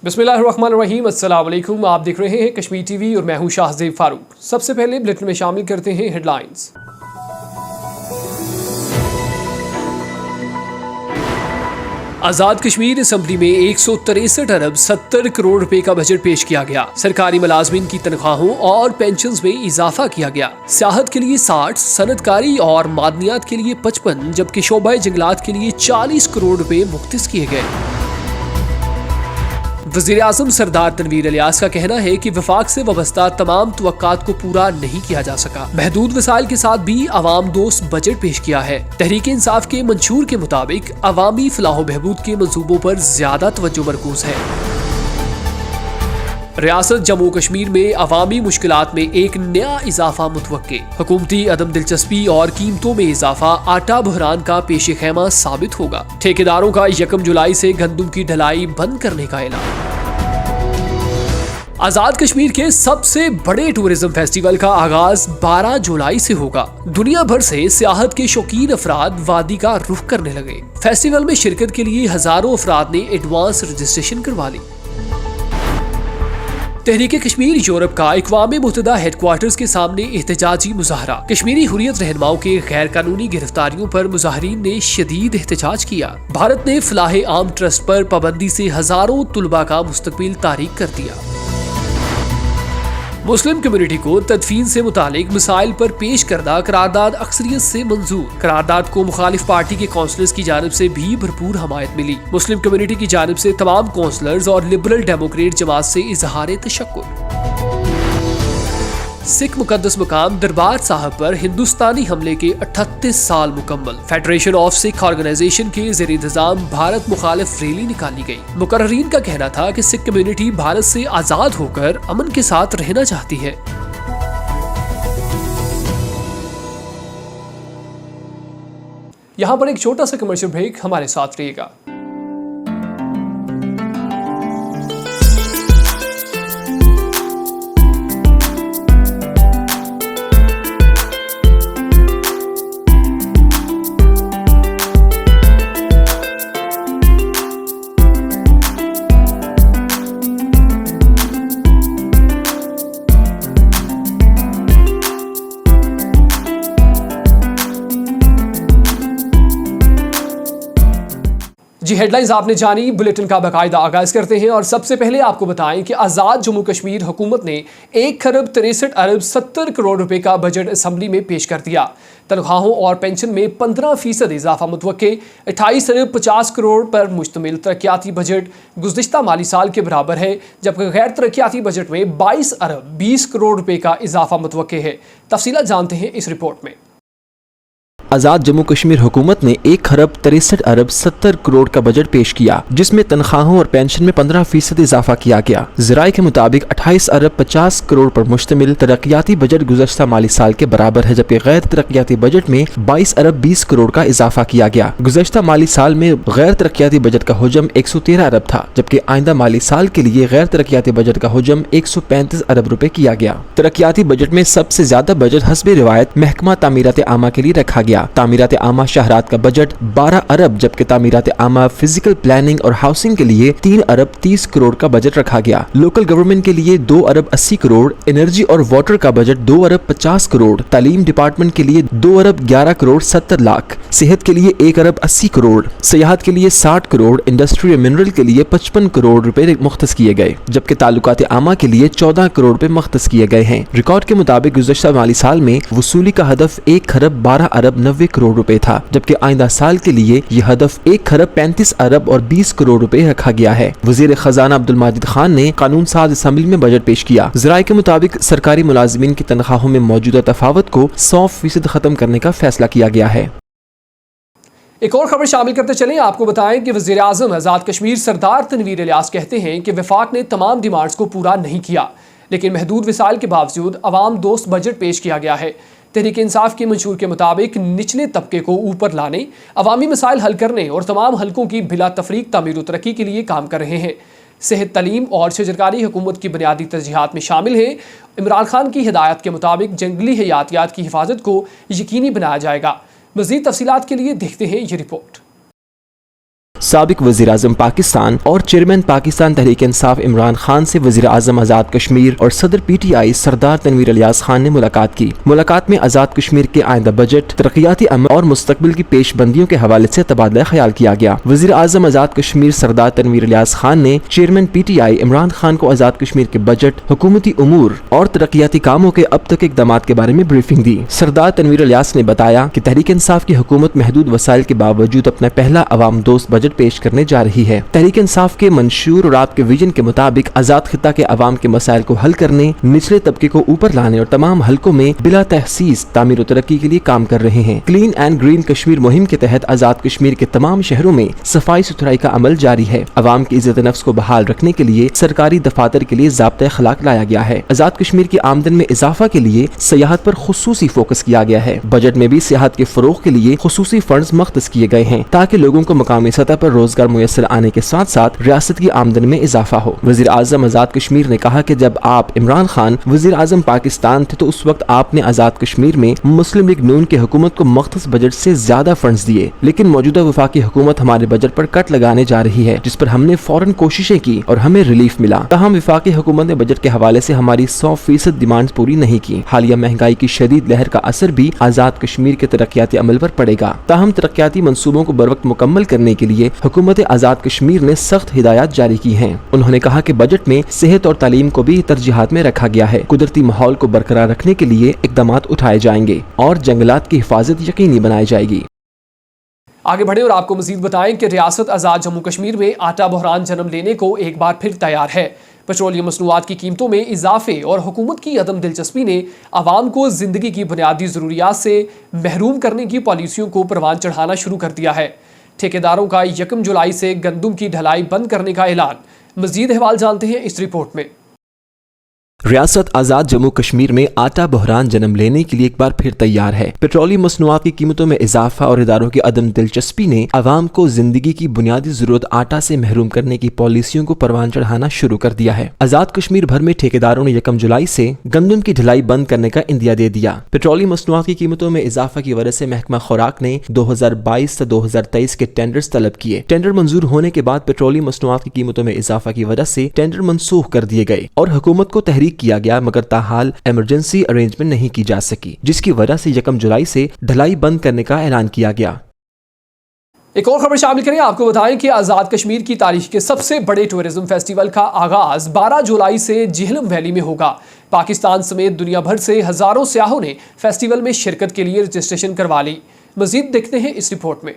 बिस्मिल्लाहिर्रहमानिर्रहीम, अस्सलाम वालेकुम। आप देख रहे हैं कश्मीर टीवी और मैं हूं शाहज़ेब फारूक। सबसे पहले बुलेटिन में शामिल करते हैं हेडलाइंस। आजाद कश्मीर असेंबली में 163 अरब 70 करोड़ रुपए का बजट पेश किया गया। सरकारी मुलाजमीन की तनख्वाहों और पेंशन्स में इजाफा किया गया। सियाहत के लिए 60, सनतकारी और मादनियात के लिए 55 जबकि शोबा जंगलात के लिए 40 करोड़ रुपए मुख्तस किए गए। वज़ीर आज़म सरदार तनवीर इलियास का कहना है कि वफाक से वाबस्ता तमाम तवक्कात को पूरा नहीं किया जा सका। महदूद वसाइल के साथ भी अवाम दोस्त बजट पेश किया है। तहरीक इंसाफ के मंशूर के मुताबिक अवामी फलाह बहबूद के मंसूबों पर ज्यादा तवज्जो मरकूज है। रियासत जम्मू कश्मीर में अवामी मुश्किलात में एक नया इजाफा मुतवक्के। हुकूमती अदम दिलचस्पी और कीमतों में इजाफा आटा बहरान का पेश खैमा साबित होगा। ठेकेदारों का 1 जुलाई से गंदम की ढलाई बंद करने का ऐलान। आजाद कश्मीर के सबसे बड़े टूरिज्म फेस्टिवल का आगाज 12 जुलाई से होगा। दुनिया भर से सियाहत के शौकीन अफराद वादी का रुख करने लगे। फेस्टिवल में शिरकत के लिए हजारों अफराद ने एडवांस रजिस्ट्रेशन करवा ली। तहरीक कश्मीर यूरोप का अक़वाम मुत्तहिदा हेडक्वार्टर्स के सामने एहतजाजी मुजाहरा। कश्मीरी हुर्रियत रहनुमाओं के गैर कानूनी गिरफ्तारियों पर मुजाहरीन ने शदीद एहतजाज किया। भारत ने फलाह आम ट्रस्ट पर पाबंदी से हजारों तुलबा का मुस्तकबिल तारीक कर दिया। मुस्लिम कम्युनिटी को तदफीन से मुतालिक मसाइल पर पेश करदा करारदाद अक्सरियत से मंजूर। करारदाद को मुखालिफ पार्टी के काउंसलर्स की जानिब से भी भरपूर हमायत मिली। मुस्लिम कम्युनिटी की जानिब से तमाम काउंसलर्स और लिबरल डेमोक्रेट जमात से इजहार तशक्कुर। सिख मुकद्दस मकाम दरबार साहब पर हिंदुस्तानी हमले के 38 साल मुकम्मल। फेडरेशन ऑफ सिख ऑर्गेनाइजेशन के ज़ेर इंतजाम भारत मुखालिफ रैली निकाली गई। मुकर्ररीन का कहना था कि सिख कम्युनिटी भारत से आज़ाद होकर अमन के साथ रहना चाहती है। यहाँ पर एक छोटा सा कमर्शियल ब्रेक, हमारे साथ रहिएगा। जी, हेडलाइंस आपने जानी। बुलेटिन का बाकायदा आगाज करते हैं और सबसे पहले आपको बताएं कि आज़ाद जम्मू कश्मीर हुकूमत ने 1 खरब 63 अरब 70 करोड़ रुपए का बजट असेंबली में पेश कर दिया। तनख्वाहों और पेंशन में 15% इजाफा मुतवक्के। 28 अरब 50 करोड़ पर मुश्तमिल तरक्याती बजट गुज़िश्ता माली साल के बराबर है, जबकि गैर तरक्याती बजट में 22 अरब 20 करोड़ रुपए का इजाफा मुतवक्के है। तफसीलात जानते हैं इस रिपोर्ट में। आजाद जम्मू कश्मीर हुकूमत ने 1 खरब 63 अरब 70 करोड़ का बजट पेश किया, जिसमें तनख्वाहों और पेंशन में 15% इजाफा किया गया। ज़राए के मुताबिक 28 अरब 50 करोड़ पर मुश्तमिल तरक्याती बजट गुज़श्ता माली साल के बराबर है, जबकि गैर तरक्याती बजट में 22 अरब 20 करोड़ का इजाफा किया गया। गुज़श्ता माली साल में गैर तरक्याती बजट का हुजम 113 अरब था, जबकि आइंदा माली साल के लिए गैर तरक्याती बजट का हुजम 135 अरब रुपए किया गया। तरक्याती बजट में सबसे ज्यादा बजट हस्बे रिवायत महकमा तामीरात आमा के लिए रखा गया। तामीरात आमा शहरात का बजट 12 अरब जबकि तामीरात आमा फिजिकल प्लानिंग और हाउसिंग के लिए 3 अरब 30 करोड़ का बजट रखा गया। लोकल गवर्नमेंट के लिए 2 अरब 80 करोड़, एनर्जी और वाटर का बजट 2 अरब 50 करोड़, तालीम डिपार्टमेंट के लिए 2 अरब 11 करोड़ 70 लाख, सेहत के लिए 1 अरब 80 करोड़, सियाहत के लिए 60 करोड़, इंडस्ट्री और मिनरल के लिए 55 करोड़ रुपए मुख्तस किए गए, जबकि ताल्लुकात आमा के लिए 14 करोड़ रुपए मुख्तस किए गए हैं। रिकॉर्ड के मुताबिक गुज़श्ता माली साल में वसूली का हदफ 1 खरब 12 अरब 90 करोड़ रुपए था, जबकि आइंदा साल के लिए यह हदफ 1 खरब 35 अरब और 20 करोड़ रुपए रखा गया है। वजीर खजाना अब्दुल माजिद खान ने कानून साज असेंबली में बजट पेश किया। ज़राए के मुताबिक सरकारी मुलाजिमीन की तनख्वाहों में मौजूदा तफावत को 100% खत्म करने का फैसला किया गया है। एक और खबर शामिल करते चलें। आपको बताएं कि वज़ीर आज़म आज़ाद कश्मीर सरदार तनवीर इलियास कहते हैं कि वफाक ने तमाम डिमांड्स को पूरा नहीं किया, लेकिन महदूद वसाइल के बावजूद अवाम दोस्त बजट पेश किया गया है। तहरीक इंसाफ के मंशूर के मुताबिक निचले तबके को ऊपर लाने, अवामी मसाइल हल करने और तमाम हलकों की बिला तफरीक तामीर और तरक्की के लिए काम कर रहे हैं। सेहत, तलीम और शजरकारी हुकूमत की बुनियादी तरजीहात में शामिल है। इमरान खान की हिदायत के मुताबिक जंगली हयातियात की हिफाजत को यकीनी बनाया जाएगा। मज़ीद तफसीलात के लिए देखते हैं ये रिपोर्ट। साबिक वजीर आजम पाकिस्तान और चेयरमैन पाकिस्तान तहरीक इंसाफ इमरान खान से वजीर आजम आजाद कश्मीर और सदर PTI सरदार तनवीर इलियास खान ने मुलाकात की। मुलाकात में आजाद कश्मीर के आइंदा बजट, तरक्याती अमल और मुस्तकबिल की पेशबंदियों के हवाले से तबादला ख्याल किया गया। वजीर आजम आजाद कश्मीर सरदार तनवीर इलियास खान ने चेयरमैन PTI इमरान खान को आजाद कश्मीर के बजट, हुकूमती उमूर और तरक्याती कामों के अब तक इकदाम के बारे में ब्रीफिंग दी। सरदार तनवीर इलियास ने बताया कि तहरीक इंसाफ की हुकूमत महदूद वसाइल के बावजूद अपना पहला अवाम दोस्त बजट पेश करने जा रही है। तहरीक इंसाफ के मंशूर और आपके विजन के मुताबिक आजाद खित्ता के अवाम के मसाइल को हल करने, निचले तबके को ऊपर लाने और तमाम हलकों में बिला तहसीस तामीर और तरक्की के लिए काम कर रहे हैं। क्लीन एंड ग्रीन कश्मीर मुहिम के तहत आजाद कश्मीर के तमाम शहरों में सफाई सुथराई का अमल जारी है। अवाम की इज्जत नफ्स को बहाल रखने के लिए सरकारी दफातर के लिए ज़ाब्ता अखलाक लाया गया है। आजाद कश्मीर की आमदन में इजाफा के लिए सियाहत पर खुसूसी फोकस किया गया है। बजट में भी सियाहत के फरोग के लिए खुसूसी फंड्स मख्तस किए गए हैं ताकि लोगों को मकामी सतह पर रोजगार मुयस्सर आने के साथ साथ रियासत की आमदन में इजाफा हो। वजीर आजम आजाद कश्मीर ने कहा कि जब आप इमरान खान वजीर आजम पाकिस्तान थे तो उस वक्त आपने आजाद कश्मीर में मुस्लिम लीग नून की हुकूमत को मख्तस बजट से ज्यादा फंड्स दिए, लेकिन मौजूदा वफाकी हुकूमत हमारे बजट पर कट लगाने जा रही है, जिस पर हमने फौरन कोशिशें की और हमें रिलीफ मिला। तहम वफाकी हुकूमत ने बजट के हवाले से हमारी 100% डिमांड पूरी नहीं की। हालिया महंगाई की शदीद लहर का असर भी आजाद कश्मीर के तरक्याती अमल पर पड़ेगा। ताहम तरक्याती मंसूबों को बरवक्त मुकम्मल करने के लिए हुकूमत आजाद कश्मीर ने सख्त हिदायत जारी की हैं। उन्होंने कहा कि बजट में सेहत और तालीम को भी तरजीहात में रखा गया है। कुदरती माहौल को बरकरार रखने के लिए इकदाम उठाए जाएंगे और जंगलात की हिफाजत यकीनी बनाई जाएगी। आगे बढ़े और आपको मजीद बताएं कि रियासत आजाद जम्मू कश्मीर में आटा बहरान जन्म लेने को एक बार फिर तैयार है। पेट्रोलियम मसनूआत की कीमतों में इजाफे और हुकूमत की अदम दिलचस्पी ने आवाम को जिंदगी की बुनियादी जरूरियात से महरूम करने की पॉलिसियों को परवान चढ़ाना शुरू कर दिया है। ठेकेदारों का 1 जुलाई से गंदम की ढलाई बंद करने का ऐलान। मजीद अहवाल जानते हैं इस रिपोर्ट में। रियासत आजाद जम्मू कश्मीर में आटा बहरान जन्म लेने के लिए एक बार फिर तैयार है। पेट्रोलियम मसनूआत की कीमतों में इजाफा और इदारों की अदम दिलचस्पी ने आवाम को जिंदगी की बुनियादी जरूरत आटा से महरूम करने की पॉलिसियों को परवान चढ़ाना शुरू कर दिया है। आजाद कश्मीर भर में ठेकेदारों ने 1 जुलाई से गंदम की ढलाई बंद करने का इंदिया दे दिया। पेट्रोलियम मसनूआत की कीमतों में इजाफा की वजह से महकमा खुराक ने 2022 से 2023 के टेंडर्स तलब किए। टेंडर मंजूर होने के बाद पेट्रोलियम मसनूआत की कीमतों में इजाफा की वजह से टेंडर मनसूख कर दिए गए और हुकूमत को तहरीक किया गया, मगर ताहाल इमरजेंसी अरेंजमेंट नहीं की जा सकी, जिसकी वजह से 1 जुलाई से ढलाई बंद करने का ऐलान किया गया। एक और खबर शामिल करें। आपको बताएं कि आजाद कश्मीर की तारीख के सबसे बड़े टूरिज्म फेस्टिवल का आगाज 12 जुलाई से झेलम वैली में होगा। पाकिस्तान समेत दुनिया भर से हजारों सयाहों ने फेस्टिवल में शिरकत के लिए रजिस्ट्रेशन करवा ली। मजीद देखते हैं इस रिपोर्ट में।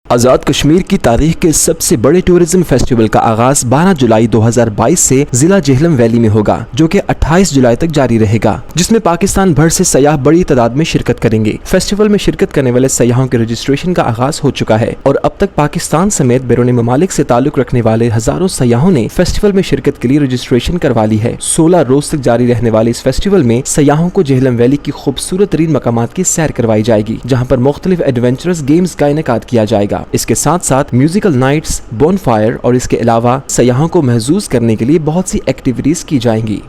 आजाद कश्मीर की तारीख के सबसे बड़े टूरिज्म फेस्टिवल का आगाज 12 जुलाई 2022 से जिला झेलम वैली में होगा, जो कि 28 जुलाई तक जारी रहेगा, जिसमें पाकिस्तान भर से सयाह बड़ी तादाद में शिरकत करेंगे। फेस्टिवल में शिरकत करने वाले सयाहों के रजिस्ट्रेशन का आगाज हो चुका है और अब तक पाकिस्तान समेत बैरून ममालिक से ताल्लुक रखने वाले हजारों सयाहों ने फेस्टिवल में शिरकत के लिए रजिस्ट्रेशन करवा ली है। 16 रोज तक जारी रहने वाले इस फेस्टिवल में सयाहों को झेलम वैली की खूबसूरत तरीन मकामात की सैर करवाई जाएगी, जहाँ पर मुख्तलिफ एडवेंचरस गेम्स का इनेकाद किया जाएगा। इसके साथ साथ म्यूजिकल नाइट्स, बोनफायर और इसके अलावा सयाहों को महसूस करने के लिए बहुत सी एक्टिविटीज की जाएंगी।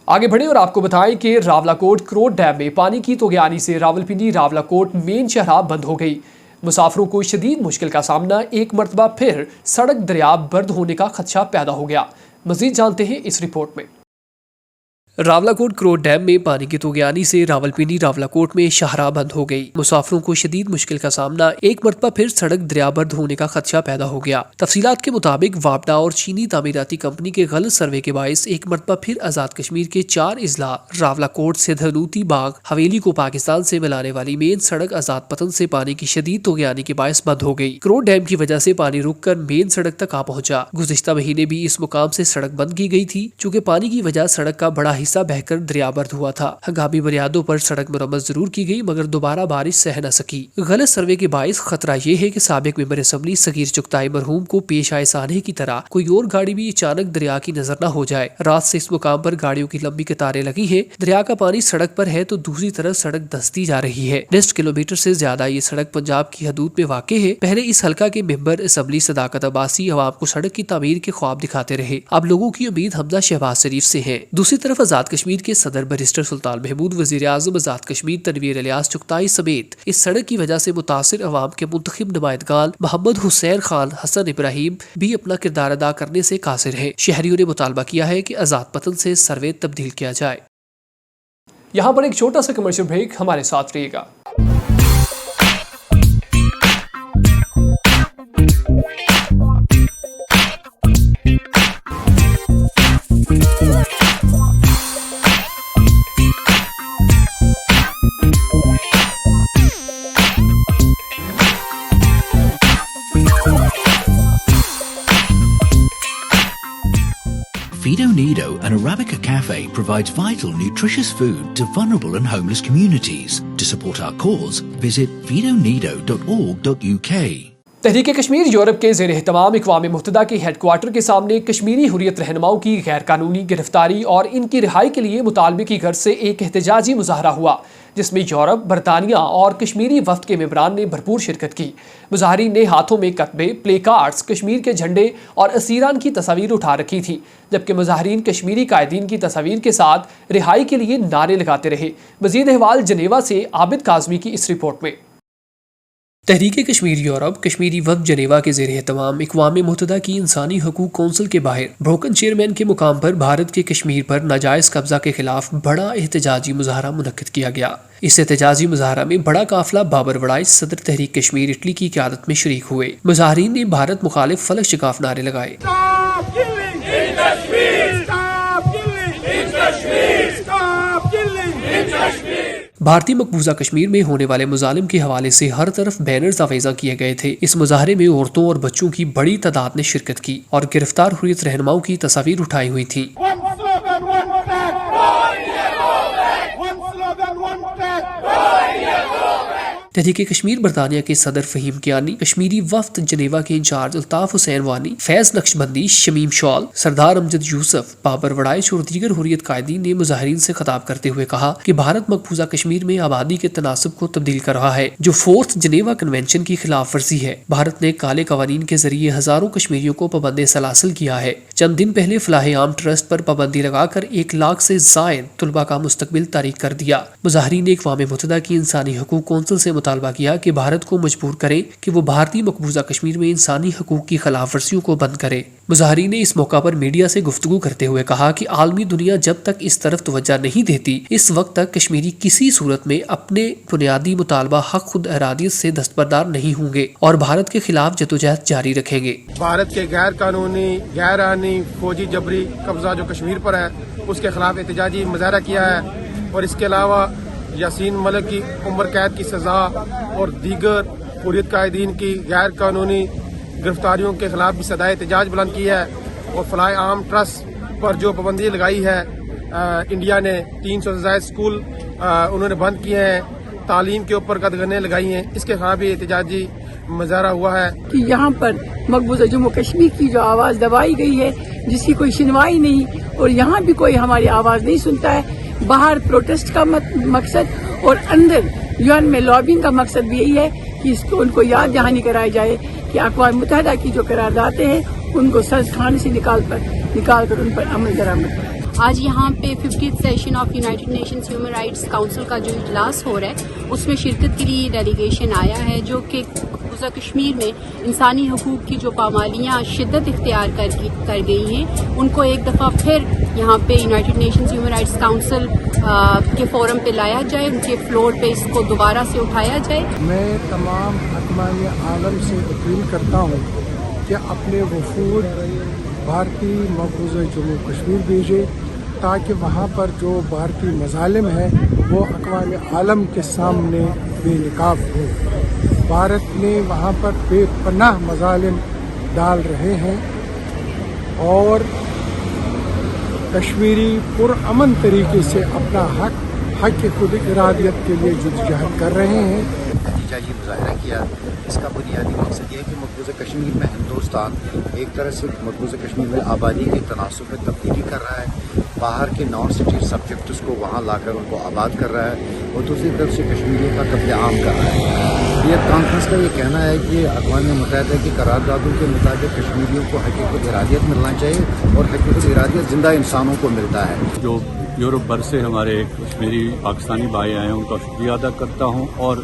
आगे बढ़े और आपको बताएं कि रावलाकोट क्रोड डैम में पानी की तोगयानी से रावलपिंडी रावलाकोट मेन शहर बंद हो गई। मुसाफिरों को शदीद मुश्किल का सामना। एक मरतबा फिर सड़क दरियाब बंद होने का खदशा पैदा हो गया। मजीद जानते हैं इस रिपोर्ट में। रावलाकोट क्रोड डैम में पानी की तोगयानी से रावलपिंडी रावलाकोट में शाहराह बंद हो गई। मुसाफिरों को शदीद मुश्किल का सामना। एक मरतबा फिर सड़क दरियाबंद होने का खदशा पैदा हो गया। तफसीलात के मुताबिक वापडा और चीनी तामीराती कंपनी के गलत सर्वे के बायस एक मरतबा फिर आजाद कश्मीर के 4 अजला रावलाकोट से धनूती बाग हवेली को पाकिस्तान से मिलाने वाली मेन सड़क आजाद पतन से पानी की शदीद तोगयानी के बायस बंद हो गई। क्रोड डैम की वजह से पानी रुक कर मेन सड़क तक आ पहुंचा। गुज़िश्ता महीने भी इस मुकाम से सड़क बंद की गई थी, चूँकि पानी की वजह सड़क का बड़ा हिस्सा बहकर दरियाबंद हुआ था। हंगामी बुनियादों पर सड़क मरम्मत जरूर की गई, मगर दोबारा बारिश सह न सकी। गलत सर्वे के बायस खतरा ये है कि साबिक मेंबर असम्बली सगीर चुगताई मरहूम को पेश आए साने की तरह कोई और गाड़ी भी अचानक दरिया की नजर न हो जाए। रात से इस मुकाम पर गाड़ियों की लंबी कतारें लगी है। दरिया का पानी सड़क पर है तो दूसरी तरफ सड़क धंसती जा रही है। 10 किलोमीटर से ज्यादा ये सड़क पंजाब की हदूद में वाक़े है। पहले इस हल्का के मेंबर असम्बली सदाकत अब्बासी अवाम को सड़क की तामीर के ख्वाब दिखाते रहे। अब लोगों की उम्मीद हमजा शहबाज शरीफ से है। दूसरी तरफ آزاد کشمیر کے صدر بیرسٹر سلطان محمود، وزیر اعظم آزاد کشمیر تنویر الیاس چغتائی سمیت اس سڑک کی وجہ سے متاثر عوام کے منتخب نمائندگان محمد حسین خان حسن ابراہیم بھی اپنا کردار ادا کرنے سے قاصر ہیں۔ شہریوں نے مطالبہ کیا ہے کہ آزاد پتن سے سروے تبدیل کیا جائے۔ یہاں پر ایک چھوٹا سا کمرشل بریک، ہمارے ساتھ رہیے گا۔ Fido Nido, an Arabica cafe, provides vital, nutritious food to vulnerable and homeless communities. To support our cause, visit fidonido.org.uk. تحریک کشمیر یورپ کے زیر اہتمام اقوام متحدہ کے ہیڈ کوارٹر کے سامنے کشمیری حریت رہنماؤں کی غیر قانونی گرفتاری اور ان کی رہائی کے لیے مطالبے کی غرض سے ایک احتجاجی مظاہرہ ہوا، جس میں یورپ، برطانیہ اور کشمیری وفد کے ممبران نے بھرپور شرکت کی۔ مظاہرین نے ہاتھوں میں کتبے، پلے کارڈز، کشمیر کے جھنڈے اور اسیران کی تصاویر اٹھا رکھی تھیں، جبکہ مظاہرین کشمیری قائدین کی تصاویر کے ساتھ رہائی کے لیے نعرے لگاتے رہے۔ مزید احوال جنیوا سے عابد کاظمی کی اس رپورٹ میں۔ تحریک کشمیر یورپ کشمیری وفد جنیوا کے زیر اہتمام اقوام متحدہ کی انسانی حقوق کونسل کے باہر بروکن چیئرمین کے مقام پر بھارت کے کشمیر پر ناجائز قبضہ کے خلاف بڑا احتجاجی مظاہرہ منعقد کیا گیا۔ اس احتجاجی مظاہرہ میں بڑا قافلہ بابر وڑائچ، صدر تحریک کشمیر اٹلی کی قیادت میں شریک ہوئے۔ مظاہرین نے بھارت مخالف فلک شکاف نعرے لگائے۔ بھارتی مقبوضہ کشمیر میں ہونے والے مظالم کے حوالے سے ہر طرف بینرز آویزاں کیے گئے تھے۔ اس مظاہرے میں عورتوں اور بچوں کی بڑی تعداد نے شرکت کی اور گرفتار حریت رہنماؤں کی تصاویر اٹھائی ہوئی تھیں۔ تحریک کشمیر برطانیہ کے صدر فہیم کیانی، کشمیری وفد جنیوا کے انچارج الطاف حسین وانی، فیض نقشبندی، شمیم شال، سردار امجد یوسف، بابر وڑائچ اور دیگر حریت قائدین نے مظاہرین سے خطاب کرتے ہوئے کہا کہ بھارت مقبوضہ کشمیر میں آبادی کے تناسب کو تبدیل کر رہا ہے، جو فورتھ جنیوا کنونشن کی خلاف ورزی ہے۔ بھارت نے کالے قوانین کے ذریعے ہزاروں کشمیریوں کو پابند سلاسل کیا ہے۔ چند دن پہلے فلاح عام ٹرسٹ پر پابندی لگا کر 1 لاکھ سے زائد طلباء کا مستقبل تاریک کر دیا۔ مظاہرین نے اقوام متحدہ کی انسانی حقوق کونسل سے مطالبہ کیا کہ بھارت کو مجبور کرے کہ وہ بھارتی مقبوضہ کشمیر میں انسانی حقوق کی خلاف ورزیوں کو بند کرے۔ مظاہرین نے اس موقع پر میڈیا سے گفتگو کرتے ہوئے کہا کہ عالمی دنیا جب تک اس طرف توجہ نہیں دیتی، اس وقت تک کشمیری کسی صورت میں اپنے بنیادی مطالبہ حق خود ارادیت سے دستبردار نہیں ہوں گے اور بھارت کے خلاف جدوجہد جاری رکھیں گے۔ بھارت کے غیر قانونی، غیر آئینی، فوجی جبری قبضہ جو کشمیر پر ہے، اس کے خلاف احتجاجی مظاہرہ کیا ہے، اور اس کے علاوہ یاسین ملک کی عمر قید کی سزا اور دیگر حریت قائدین کی غیر قانونی گرفتاریوں کے خلاف بھی صدائے احتجاج بلند کی ہے، اور فلاح عام ٹرسٹ پر جو پابندی لگائی ہے انڈیا نے، 300 سے زائد اسکول انہوں نے بند کیے ہیں، تعلیم کے اوپر قدغنیں لگائی ہیں، اس کے خلاف بھی احتجاجی مظاہرہ ہوا ہے کہ یہاں پر مقبوضہ جموں کشمیر کی جو آواز دبائی گئی ہے، جس کی کوئی سنوائی نہیں، اور یہاں بھی کوئی ہماری آواز نہیں سنتا ہے۔ باہر پروٹیسٹ کا مقصد اور اندر یون میں لابنگ کا مقصد بھی یہی ہے کہ اس کو ان کو یاد دہانی کرائی جائے کہ اقوام متحدہ کی جو قراردادیں ہیں ان کو سر خانے سے نکال کر ان پر عمل درآمد کرے۔ آج یہاں پہ 50th session of United nations human rights council کا جو اجلاس ہو رہا ہے، اس میں شرکت کے لیے ڈیلیگیشن آیا ہے جو کہ مقبوضہ کشمیر میں انسانی حقوق کی جو پامالیاں شدت اختیار کر گئی ہیں، ان کو ایک دفعہ پھر یہاں پہ United nations human rights council کے فورم پہ لایا جائے، ان کے فلور پہ اس کو دوبارہ سے اٹھایا جائے۔ میں تمام اقوام عالم سے اپیل کرتا ہوں کہ اپنے وفود بھارتی مقبوضہ جموں کشمیر بھیجے، تاکہ وہاں پر جو بھارتی مظالم ہیں وہ اقوام عالم کے سامنے بے نقاب ہو۔ بھارت نے وہاں پر بے پناہ مظالم ڈال رہے ہیں اور کشمیری پرامن طریقے سے اپنا حق خود ارادیت کے لیے جدوجہد کر رہے ہیں۔ احتجاجی مظاہرہ کیا، اس کا بنیادی مقصد یہ ہے کہ مقبوضہ کشمیر میں ہندوستان ایک طرح سے مقبوضہ کشمیر میں آبادی کے تناسب میں تبدیلی کر رہا ہے، باہر کے نان سٹی سبجیکٹس کو وہاں لا کر ان کو آباد کر رہا ہے، اور دوسری طرف سے کشمیریوں کا قتل عام کر رہا ہے۔ یہ کانفرنس کا یہ کہنا ہے کہ اقوام متحدہ کی قراردادوں کے مطابق کشمیریوں کو حق خود ارادیت ملنا چاہیے، اور حق خود ارادیت زندہ انسانوں کو ملتا ہے۔ جو یورپ بھر سے ہمارے کشمیری پاکستانی بھائی آئے ہیں، ان کا شکریہ ادا کرتا ہوں اور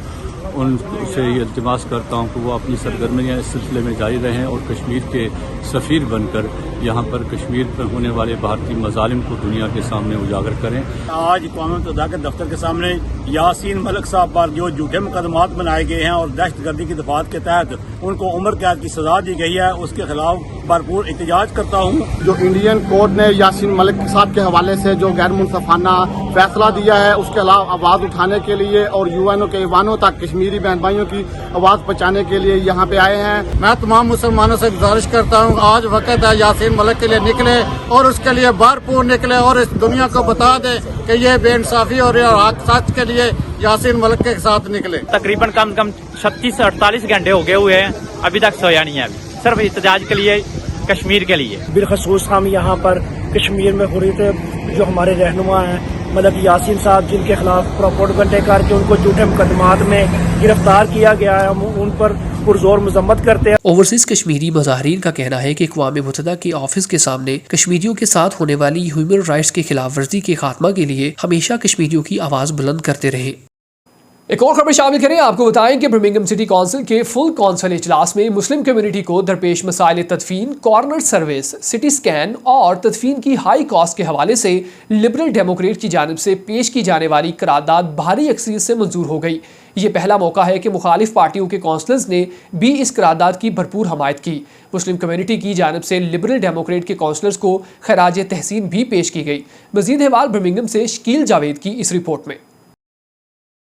ان سے یہ التماس کرتا ہوں کہ وہ اپنی سرگرمیاں اس سلسلے میں جاری رہیں اور کشمیر کے سفیر بن کر یہاں پر کشمیر پر ہونے والے بھارتی مظالم کو دنیا کے سامنے اجاگر کریں۔ آج اقوام متحدہ کے دفتر کے سامنے یاسین ملک صاحب پر جو جھوٹے مقدمات بنائے گئے ہیں اور دہشت گردی کی دفعات کے تحت ان کو عمر قید کی سزا دی گئی ہے، اس کے خلاف بھرپور احتجاج کرتا ہوں۔ جو انڈین کورٹ نے یاسین ملک صاحب کے حوالے سے جو غیر منصفانہ فیصلہ دیا ہے، اس کے علاوہ آواز اٹھانے کے لیے اور یو این او کے ایوانوں تک کشمیری بہن بھائیوں کی آواز پہنچانے کے لیے یہاں پہ آئے ہیں۔ میں تمام مسلمانوں سے گزارش کرتا ہوں، آج وقت ہے یاسین ملک کے لیے نکلے اور اس کے لیے بھرپور نکلے اور اس دنیا کو بتا دے کہ یہ بے انصافی اور حق سچ کے لیے یاسین ملک کے ساتھ نکلے۔ تقریباً کم کم 36 سے 48 گھنٹے ہو گئے ہوئے ہیں، ابھی تک سویا نہیں ہے، صرف احتجاج کے لیے، کشمیر کے لیے۔ بالخصوص ہم یہاں پر کشمیر میں حریت جو ہمارے رہنما ہیں مطلب یاسین صاحب، جن کے خلاف پروپیگنڈے کر کے ان کو جھوٹے مقدمات میں گرفتار کیا گیا ہے، ہم ان پر پرزور مذمت کرتے ہیں۔ اوورسیز کشمیری مظاہرین کا کہنا ہے کہ اقوام متحدہ کے آفس کے سامنے کشمیریوں کے ساتھ ہونے والی ہیومن رائٹس کی خلاف ورزی کے خاتمہ کے لیے ہمیشہ کشمیریوں کی آواز بلند کرتے رہے۔ ایک اور خبر شامل کریں، آپ کو بتائیں کہ برمنگھم سٹی کونسل کے فل کونسل اجلاس میں مسلم کمیونٹی کو درپیش مسائل تدفین، کارنر سروس، سٹی سکین اور تدفین کی ہائی کاسٹ کے حوالے سے لبرل ڈیموکریٹ کی جانب سے پیش کی جانے والی قرارداد بھاری اکثریت سے منظور ہو گئی۔ یہ پہلا موقع ہے کہ مخالف پارٹیوں کے کونسلرز نے بھی اس قرارداد کی بھرپور حمایت کی۔ مسلم کمیونٹی کی جانب سے لبرل ڈیموکریٹ کے کونسلرز کو خراج تحسین بھی پیش کی گئی۔ مزید احوال برمنگھم سے شکیل جاوید کی اس رپورٹ میں۔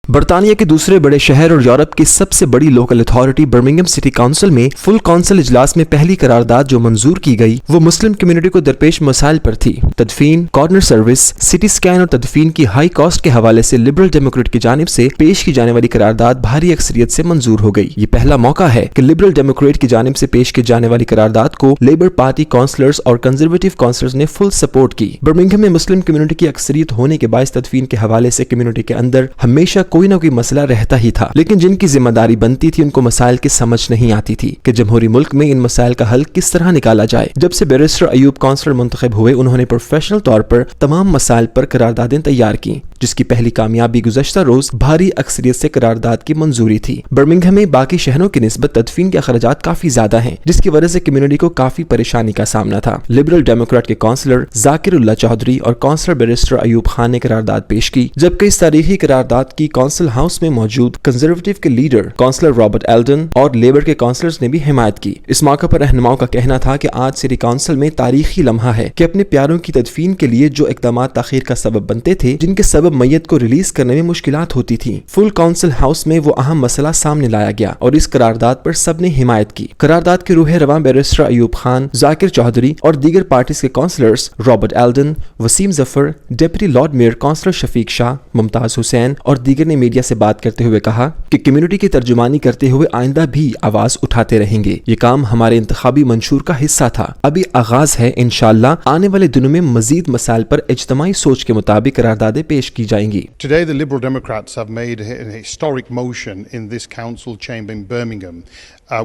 برطانیہ کے دوسرے بڑے شہر اور یورپ کی سب سے بڑی local authority Birmingham city council میں فل کونسل اجلاس میں پہلی قرارداد جو منظور کی گئی وہ مسلم کمیونٹی کو درپیش مسائل پر تھی۔ تدفین، کارنر سروس، سٹی سکین اور تدفین کی ہائی کاسٹ کے حوالے سے لبرل ڈیموکریٹ کی جانب سے پیش کی جانے والی قرارداد بھاری اکثریت سے منظور ہو گئی۔ یہ پہلا موقع ہے کہ لبرل ڈیموکریٹ کی جانب سے پیش کی جانے والی قرارداد کو لیبر پارٹی کونسلرز اور کنزرویٹو کونسلرز نے فل سپورٹ کی۔ برمنگھم میں مسلم کمیونٹی کی اکثریت ہونے کے باعث تدفین کے حوالے سے کمیونٹی کے اندر ہمیشہ کوئی نہ کوئی مسئلہ رہتا ہی تھا، لیکن جن کی ذمہ داری بنتی تھی ان کو مسائل کی سمجھ نہیں آتی تھی کہ جمہوری ملک میں ان مسائل کا حل کس طرح نکالا جائے۔ جب سے بیرسٹر ایوب کونسلر منتخب ہوئے، انہوں نے پروفیشنل طور پر تمام مسائل پر قراردادیں تیار کی، جس کی پہلی کامیابی گزشتہ روز بھاری اکثریت سے قرارداد کی منظوری تھی۔ برمنگھم میں باقی شہروں کی نسبت تدفین کے اخراجات کافی زیادہ ہیں، جس کی وجہ سے کمیونٹی کو کافی پریشانی کا سامنا تھا۔ لبرل ڈیموکریٹ کے کونسلر ذاکر اللہ چودھری اور کونسلر بیرسٹر ایوب خان نے قرارداد پیش کی، جبکہ اس تاریخی قرارداد کی کونسل ہاؤس میں موجود کنزرویٹو کے لیڈر کونسلر رابرٹ ایلڈن اور لیبر کے کونسلرز نے بھی حمایت کی۔ اس موقع پر رہنماؤں کا کہنا تھا کہ آج سٹی کونسل میں تاریخی لمحہ ہے کہ اپنے پیاروں کی تدفین کے لیے جو اقدامات تاخیر کا سبب بنتے تھے، جن کے سبب میت کو ریلیز کرنے میں مشکلات ہوتی تھی، فل کونسل ہاؤس میں وہ اہم مسئلہ سامنے لایا گیا اور اس قرارداد پر سب نے حمایت کی۔ قرارداد کے روح رواں بیرسٹر ایوب خان، ذاکر چودھری اور دیگر پارٹیز کے کونسلرز رابرٹ ایلڈن، وسیم ظفر، ڈپٹی لارڈ میئر کونسلر شفیق شاہ، ممتاز حسین اور دیگر نے میڈیا سے بات کرتے ہوئے کہا کہ کمیونٹی کی ترجمانی کرتے ہوئے آئندہ بھی آواز اٹھاتے رہیں گے۔ یہ کام ہمارے انتخابی منشور کا حصہ تھا، ابھی آغاز ہے، انشاءاللہ آنے والے دنوں میں مزید مسائل پر اجتماعی سوچ کے مطابق قراردادیں پیش کی جائیں گی۔ Today the Liberal Democrats have made a historic motion in this council chamber in Birmingham.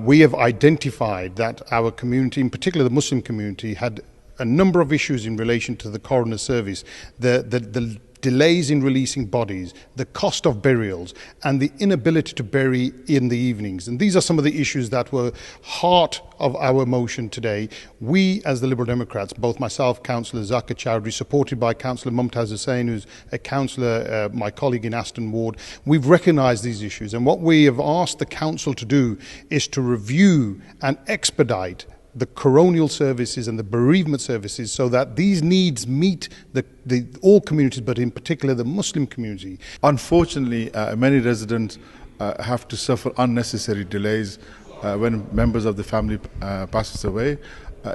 We have identified that our community, in particular the Muslim community, had a number of issues in relation to the coroner service, the delays in releasing bodies, the cost of burials, and the inability to bury in the evenings. And these are some of the issues that were heart of our motion today. We, as the Liberal Democrats, both myself, Councillor Zakir Chowdhury, supported by Councillor Mumtaz Hussain, who's a councillor, my colleague in Aston Ward, we've recognised these issues. And what we have asked the council to do is to review and expedite the coronial services and the bereavement services so that these needs meet the all communities, but in particular the Muslim community. Unfortunately, many residents have to suffer unnecessary delays when members of the family passes away.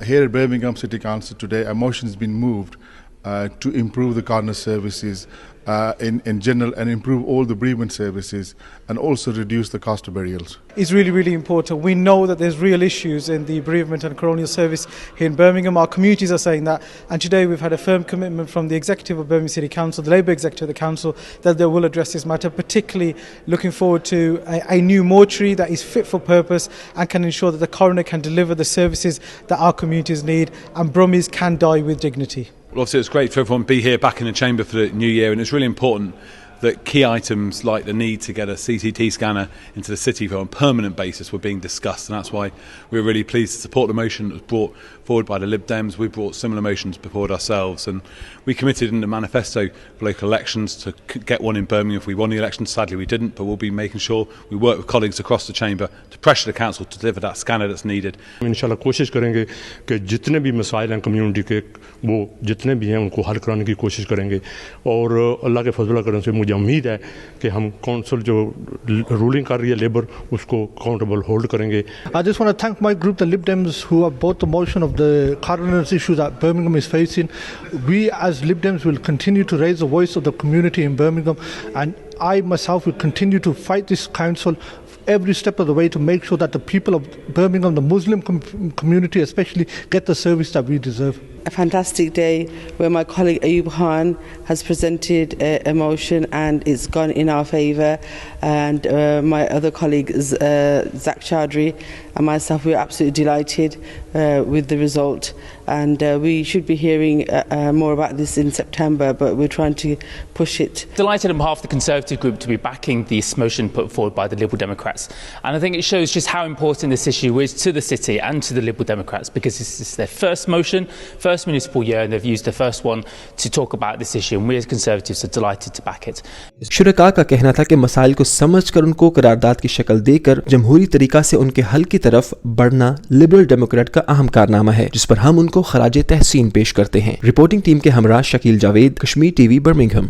Here at Birmingham City Council today, a motion has been moved to improve the coroner services in general and improve all the bereavement services and also reduce the cost of burials. It's really, really important. We know that there's real issues in the bereavement and coronial service here in Birmingham. Our communities are saying that, and today we've had a firm commitment from the executive of Birmingham City Council, the Labour executive of the council, that they will address this matter, particularly looking forward to a new mortuary that is fit for purpose and can ensure that the coroner can deliver the services that our communities need and Brummies can die with dignity. Well, obviously it's great for everyone to be here back in the chamber for the new year, and it's really important that key items like the need to get a CCT scanner into the city on a permanent basis were being discussed, and that's why we're really pleased to support the motion that was brought forward by the Lib Dems. We brought similar motions before ourselves, and we committed in the manifesto for local elections to get one in Birmingham if we won the election. Sadly we didn't, but we'll be making sure we work with colleagues across the chamber to pressure the council to deliver that scanner that's needed. इंशाल्लाह कोशिश करेंगे कि जितने भी मसाइल हैं community के वो जितने भी हैं उनको हल कराने की कोशिश करेंगे, और अल्लाह के फजल करम से मुझे उम्मीद है कि हम काउंसिल जो रूलिंग कर रही है लेबर उसको अकाउंटेबल होल्ड करेंगे. I just want to thank my group, the Lib Dems, who have brought the motion of the coroner's issue that Birmingham is facing. We as Lib Dems will continue to raise the voice of the community in Birmingham, and I myself will continue to fight this council every step of the way to make sure that the people of Birmingham, the Muslim community especially, get the service that we deserve. A fantastic day where my colleague Ayub Khan has presented a motion and it's gone in our favour, and my other colleague Zach Chaudhry and myself, we're absolutely delighted with the result, and we should be hearing more about this in September, but we're trying to push it. Delighted on behalf of the Conservative group to be backing this motion put forward by the Liberal Democrats, and I think it shows just how important this issue is to the city and to the Liberal Democrats, because this is their first motion, first municipal year, and they've used the first one to talk about this issue, and we as Conservatives are delighted to back it. शुरका का कहना था कि मसाइल को समझकर उनको करारदाद की शक्ल देकर जमहूरी तरीका से उनके हल की तरफ बढ़ना लिबरल डेमोक्रेट का अहम कारनामा है, जिस पर हम उनको खराज तहसीन पेश करते हैं. रिपोर्टिंग टीम के हमरा शकील जावेद, कश्मीर टीवी, बर्मिंघम.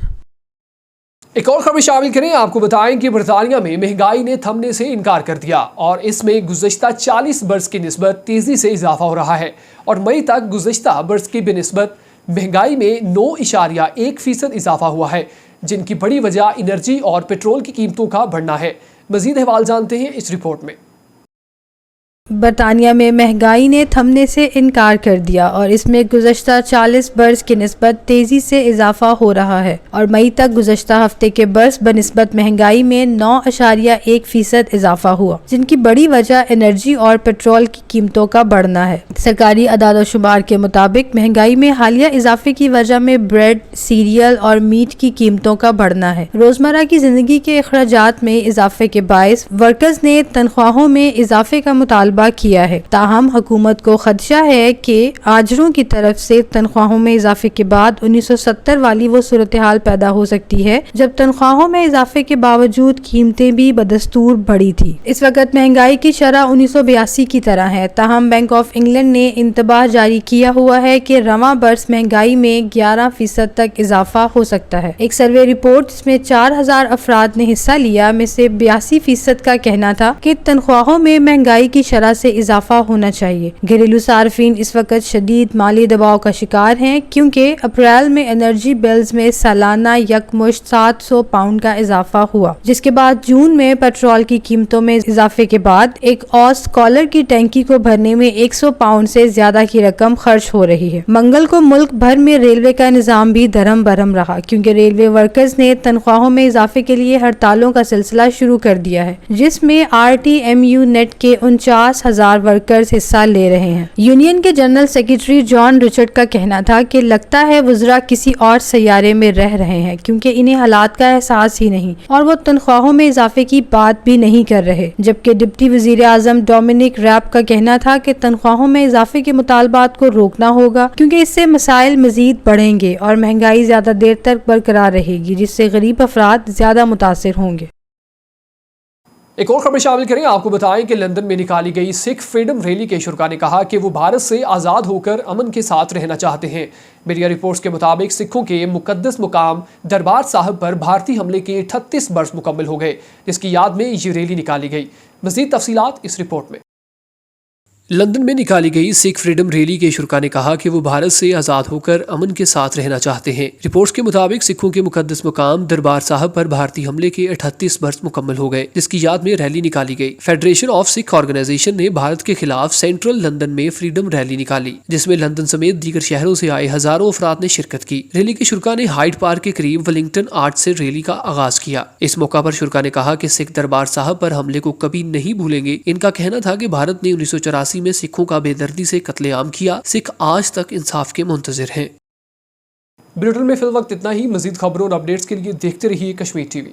एक और खबर शामिल करें. आपको बताएं कि बरतानिया में महंगाई ने थमने से इनकार कर दिया और इसमें गुज़श्ता 40 बरस की निस्बत तेज़ी से इजाफा हो रहा है, और मई तक गुज़श्ता बरस की बिनिस्बत महंगाई में 9.1% इजाफा हुआ है, जिनकी बड़ी वजह एनर्जी और पेट्रोल की कीमतों का बढ़ना है. मज़ीद अहवाल जानते हैं इस रिपोर्ट में. बरतानिया में महंगाई ने थमने से इनकार कर दिया और इसमें गुज़श्ता 40 बरस की निस्बत तेज़ी से इजाफा हो रहा है, और मई तक गुज़श्ता हफ्ते के बरस बनिस्बत महंगाई में 9.1% इजाफा हुआ, जिनकी बड़ी वजह एनर्जी और पेट्रोल की कीमतों का बढ़ना है. सरकारी अदाद-ओ-शुमार के मुताबिक महंगाई में हालिया इजाफे की वजह में ब्रेड, सीरियल और मीट की कीमतों का बढ़ना है. रोज़मर्रा की ज़िंदगी के अखराजात में इजाफे के बायस वर्कर्स ने तनख्वाहों में इजाफे का मुतालबा किया है. ताहम हुकूमत को खदशा है कि आजरों की तरफ से तनख्वाहों में इजाफे के बाद 1970 वाली वो सूरत हाल पैदा हो सकती है जब तनख्वाहों में इजाफे के बावजूद कीमतें भी बदस्तूर बढ़ी थी. इस वक्त महंगाई की शरह 1982 की तरह है. ताहम बैंक ऑफ इंग्लैंड ने इंतबाह जारी किया हुआ है कि रवां बरस महंगाई में 11% तक इजाफा हो सकता है. एक सर्वे रिपोर्ट जिसमें 4000 अफराद ने हिस्सा लिया में से 82% का कहना था कि तनख्वाहों में महंगाई की शरह से इजाफा होना चाहिए. घरेलू सार्फिन इस वक्त शदीद माली दबाव का शिकार हैं, क्योंकि अप्रैल में एनर्जी बिल्स में सालाना यकमुश्त 700 पाउंड का इजाफा हुआ, जिसके बाद जून में पेट्रोल की कीमतों में इजाफे के बाद एक ऑस कॉलर की टैंकी को भरने में 100 पाउंड से ज्यादा की रकम खर्च हो रही है. मंगल को मुल्क भर में रेलवे का निजाम भी धर्म बरहम रहा, क्योंकि रेलवे वर्कर्स ने तनख्वाहों में इजाफे के लिए हड़तालों का सिलसिला शुरू कर दिया है, जिसमें RTMU नेट के 49,000 वर्कर्स हिस्सा ले रहे हैं. यूनियन के जनरल सेक्रेटरी जॉन रिचर्ड का कहना था कि लगता है वज़रा किसी और सैयारे में रह रहे हैं, क्योंकि इन्हें हालात का एहसास ही नहीं और वो तनख्वाहों में इजाफे की बात भी नहीं कर रहे. जबकि डिप्टी वज़ीर आज़म डोमिनिक रैब का कहना था कि तनख्वाहों में इजाफे के मुतालबात को रोकना होगा, क्योंकि इससे मसाइल मजीद बढ़ेंगे और महंगाई ज्यादा देर तक बरकरार रहेगी, जिससे गरीब अफराद ज्यादा मुतासिर होंगे. एक और खबर शामिल करें. आपको बताएं कि लंदन में निकाली गई सिख फ्रीडम रैली के शुरा ने कहा कि वो भारत से आज़ाद होकर अमन के साथ रहना चाहते हैं. मीडिया रिपोर्ट्स के मुताबिक सिखों के मुकद्दस मुकाम दरबार साहब पर भारतीय हमले के 38 बरस मुकम्मल हो गए, जिसकी याद में ये रैली निकाली गई. मज़ीद तफसीलात इस रिपोर्ट में. लंदन में निकाली गई सिख फ्रीडम रैली के शुरा ने कहा कि वो भारत से आज़ाद होकर अमन के साथ रहना चाहते हैं. रिपोर्ट्स के मुताबिक सिखों के मुकद्दस मुकाम दरबार साहब पर भारतीय हमले के 38 बरस मुकम्मल हो गए, जिसकी याद में रैली निकाली गई. फेडरेशन ऑफ सिख ऑर्गेनाइजेशन ने भारत के खिलाफ सेंट्रल लंदन में फ्रीडम रैली निकाली, जिसमें लंदन समेत दीगर शहरों से आए हजारों अफराद ने शिरकत की. रैली के शुरा ने हाइड पार्क के करीब वेलिंगटन आर्च से रैली का आगाज किया. इस मौका पर शुरा ने कहा कि सिख दरबार साहब पर हमले को कभी नहीं भूलेंगे. इनका कहना था कि भारत ने 1984 में सिखों का बेदर्दी से कत्लेआम किया. सिख आज तक इंसाफ के मुंतजिर हैं. बुलेटिन में फिल वक्त इतना ही। मजीद खबरों और अपडेट्स के लिए देखते रहिए कश्मीर टीवी।